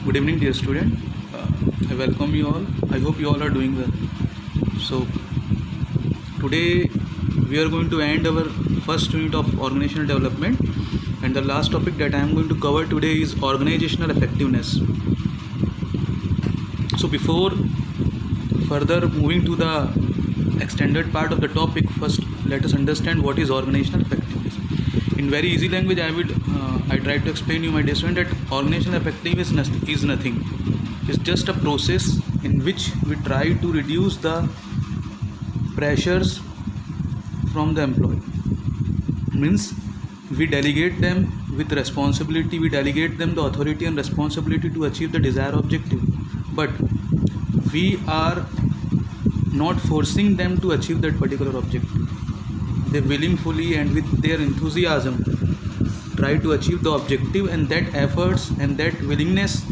Good evening, dear student. I welcome you all. I hope you all are doing well. So, today we are going to end our first unit of organizational development, and the last topic that I am going to cover today is organizational effectiveness. So, before further moving to the extended part of the topic, first let us understand what is organizational effectiveness. In very easy language, I try to explain you, my dear student, that organizational effectiveness is nothing. It's just a process in which we try to reduce the pressures from the employee. Means we delegate them with responsibility, we delegate them the authority and responsibility to achieve the desired objective, but we are not forcing them to achieve that particular objective. They willingly and with their enthusiasm try to achieve the objective, and that efforts and that willingness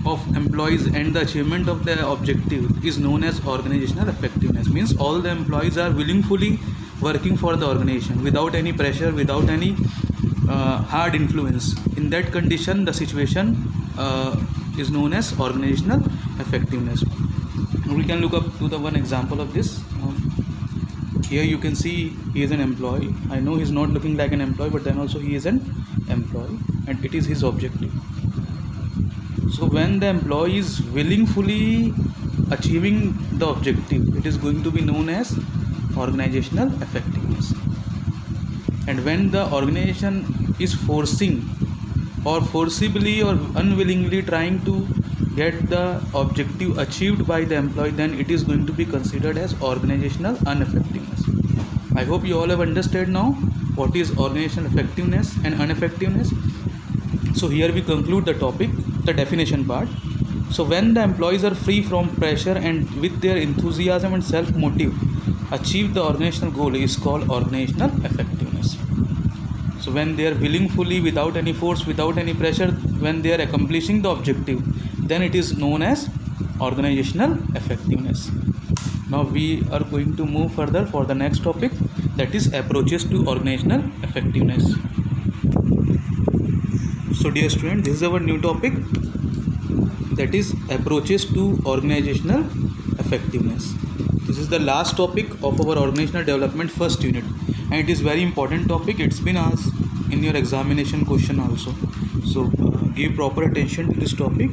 of employees and the achievement of the objective is known as organizational effectiveness. Means all the employees are willingly working for the organization without any pressure, without any hard influence. In that condition, the situation is known as organizational effectiveness. We can look up to the one example of this. Here you can see he is an employee. I know he is not looking like an employee, but then also he is an employee and it is his objective. So when the employee is willingly achieving the objective, it is going to be known as organizational effectiveness. And when the organization is forcing or forcibly or unwillingly trying to get the objective achieved by the employee, then it is going to be considered as organizational ineffectiveness. I hope you all have understood now what is organizational effectiveness and ineffectiveness. So here we conclude the topic, the definition part. So when the employees are free from pressure and with their enthusiasm and self-motive achieve the organizational goal is called organizational effectiveness. So when they are willingly, without any force, without any pressure, when they are accomplishing the objective, then it is known as organizational effectiveness. Now we are going to move further for the next topic, that is approaches to organizational effectiveness. So dear student, this is our new topic, that is approaches to organizational effectiveness. This is the last topic of our organizational development first unit, and it is very important topic. It's been asked in your examination question also. So give proper attention to this topic.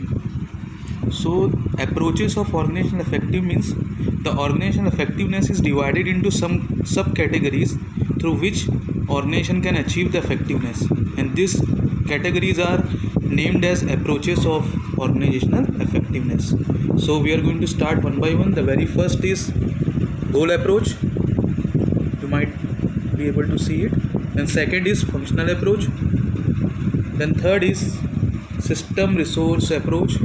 So approaches of organizational effective means the organizational effectiveness is divided into some subcategories through which organization can achieve the effectiveness, and these categories are named as approaches of organizational effectiveness. So we are going to start one by one. The very first is goal approach. You might be able to see it. Then second is functional approach. Then third is system resource approach.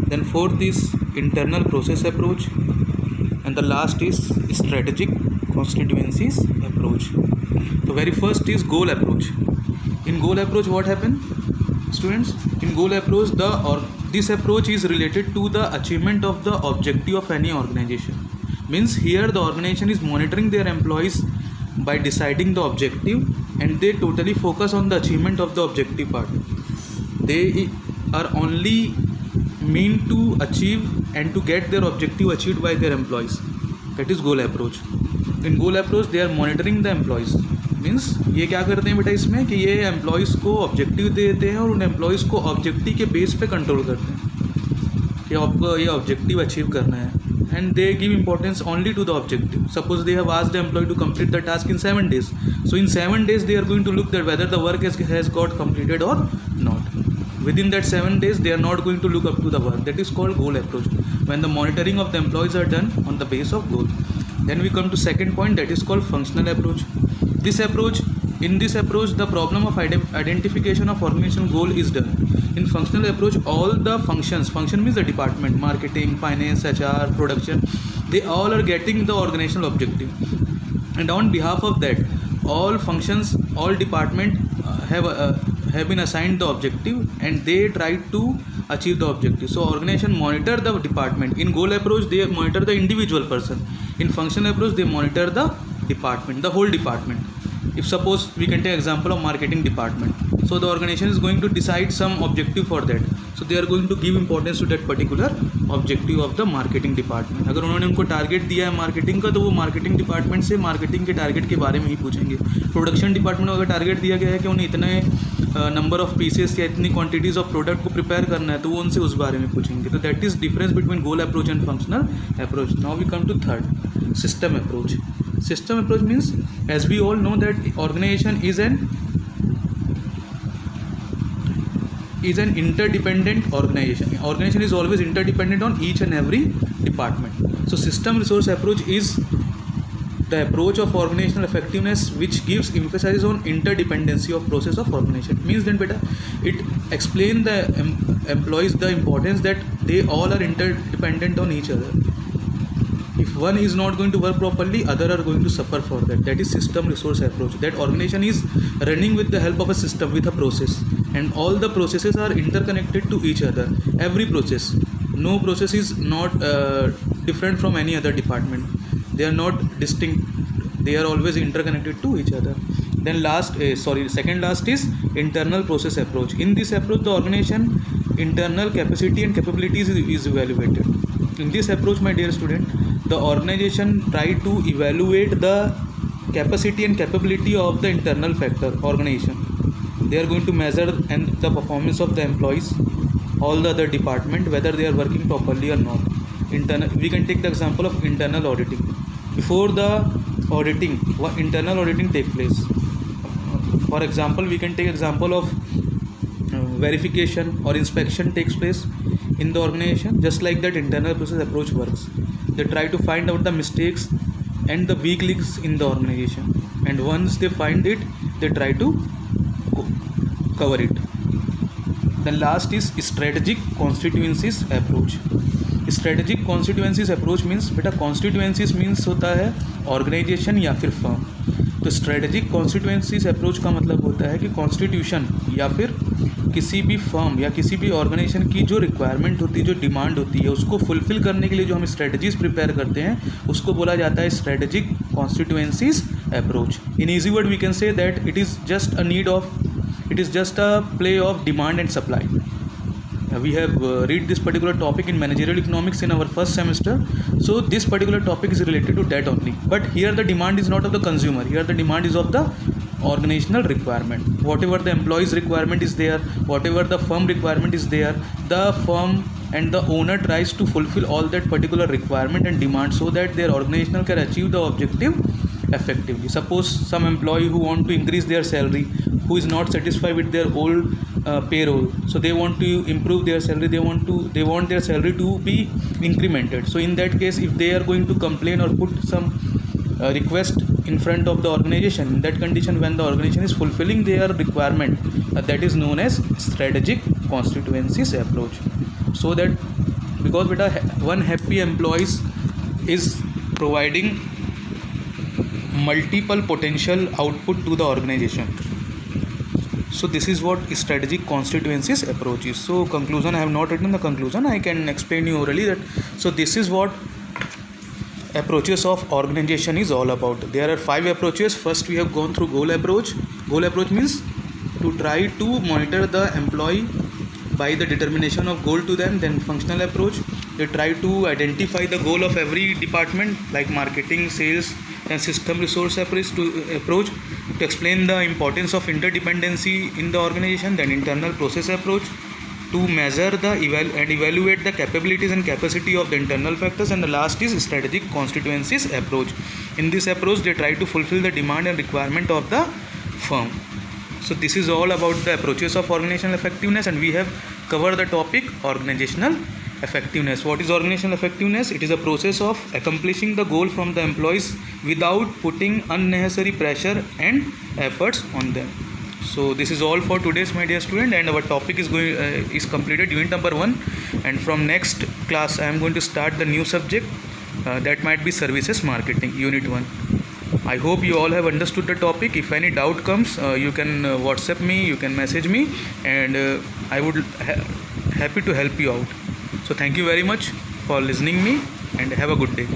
Then fourth is internal process approach, and the last is strategic constituencies approach. The very first is goal approach. In goal approach, what happened, students? In goal approach, this approach is related to the achievement of the objective of any organization. Means here the organization is monitoring their employees by deciding the objective, and they totally focus on the achievement of the objective part. They are only mean to achieve and to get their objective achieved by their employees. That is goal approach. In goal approach, they are monitoring the employees. Means ये क्या करते हैं बेटा इसमें कि ये employees को objective देते हैं और उन एम्प्लॉयज़ को ऑब्जेक्टिव के बेस पे कंट्रोल करते हैं कि आपको ये ऑब्जेक्टिव अचीव करना है, and they give importance only to the objective. Suppose they have asked the employee to complete the task in 7 days. So in 7 days they are going to look that whether the work has got completed or not. Within that 7 days they are not going to look up to the work. That is called goal approach, when the monitoring of the employees are done on the base of goal. Then we come to second point, that is called functional approach. In this approach the problem of identification of organization goal is done. In functional approach, all the function means the department, marketing, finance, HR, production, they all are getting the organizational objective, and on behalf of that all functions, all department have been assigned the objective, and they try to achieve the objective. So organization monitor the department. In goal approach they monitor the individual person. In functional approach they monitor the department, the whole department. If suppose we can take example of marketing department. So the organization is going to decide some objective for that. So they are going to give importance to that particular objective of the marketing department. अगर उन्होंने उनको target दिया है marketing का, तो वो marketing department से marketing के टारगेट के बारे में ही पूछेंगे. प्रोडक्शन डिपार्टमेंट को अगर टारगेट दिया गया है कि उन्हें इतने नंबर ऑफ पीसेस या इतनी क्वांटिटीज़ ऑफ प्रोडक्ट को प्रिपेयर करना है, तो वो उनसे उस बारे में पूछेंगे. तो that is difference between goal approach and functional approach. Now we come to third, system approach. System approach means, as we all know, that organization is an interdependent organization. Organization is always interdependent on each and every department. So system resource approach is the approach of organizational effectiveness which gives emphasis on interdependency of process of organization. Means then beta, it explain the employees the importance that they all are interdependent on each other. If one is not going to work properly, other are going to suffer for that. That is system resource approach. That organization is running with the help of a system, with a process, and all the processes are interconnected to each other. Every process, no process is not different from any other department. They are not distinct. They are always interconnected to each other. Then second last is internal process approach. In this approach, the organization internal capacity and capabilities is evaluated. In this approach, my dear student, the organization try to evaluate the capacity and capability of the internal factor organization. They are going to measure and the performance of the employees, all the other department, whether they are working properly or not. We can take the example of internal auditing. Before the auditing, what internal auditing take place. For example, we can take example of verification or inspection takes place in the organization. Just like that, internal process approach works. They try to find out the mistakes and the weak links in the organization, and once they find it, they try to cover it. The last is strategic constituencies approach. Strategic constituencies approach means, बेटा constituencies means होता है organization या फिर firm. तो strategic constituencies approach का मतलब होता है कि constitution या फिर किसी भी फर्म या किसी भी ऑर्गेनाइजेशन की जो रिक्वायरमेंट होती है, जो डिमांड होती है, उसको फुलफिल करने के लिए जो हम स्ट्रेटजीज प्रिपेयर करते हैं, उसको बोला जाता है strategic constituencies approach. In easy word we can say that it is just a play of demand and supply. We have read this particular topic in managerial economics in our first semester. So this particular topic is related to that only. But here the demand is not of the consumer. Here the demand is of the organizational requirement. Whatever the employee's requirement is there, whatever the firm requirement is there, the firm and the owner tries to fulfill all that particular requirement and demand so that their organization can achieve the objective effectively. Suppose some employee who want to increase their salary, who is not satisfied with their old payroll, so they want to improve their salary, they want their salary to be incremented. So in that case, if they are going to complain or put some request in front of the organization, in that condition, when the organization is fulfilling their requirement, that is known as strategic constituencies approach. So that because beta one happy employees is providing multiple potential output to the organization. So this is what strategic constituencies approach is. So conclusion, I have not written the conclusion, I can explain you orally that. So this is what approaches of organization is all about. There are 5 approaches. First we have gone through goal approach. Goal approach means to try to monitor the employee by the determination of goal to them. Then functional approach, they try to identify the goal of every department like marketing, sales. Then system resource approach to explain the importance of interdependency in the organization. Then internal process approach to measure the and evaluate the capabilities and capacity of the internal factors. And the last is strategic constituencies approach. In this approach, they try to fulfill the demand and requirement of the firm. So this is all about the approaches of organizational effectiveness, and we have covered the topic organizational effectiveness. What is organizational effectiveness? It is a process of accomplishing the goal from the employees without putting unnecessary pressure and efforts on them. So this is all for today's, my dear student, and our topic is completed, unit number 1, and from next class I am going to start the new subject that might be services marketing, unit 1. I hope you all have understood the topic. If any doubt comes, you can WhatsApp me, you can message me, and I would happy to help you out. So thank you very much for listening me, and have a good day.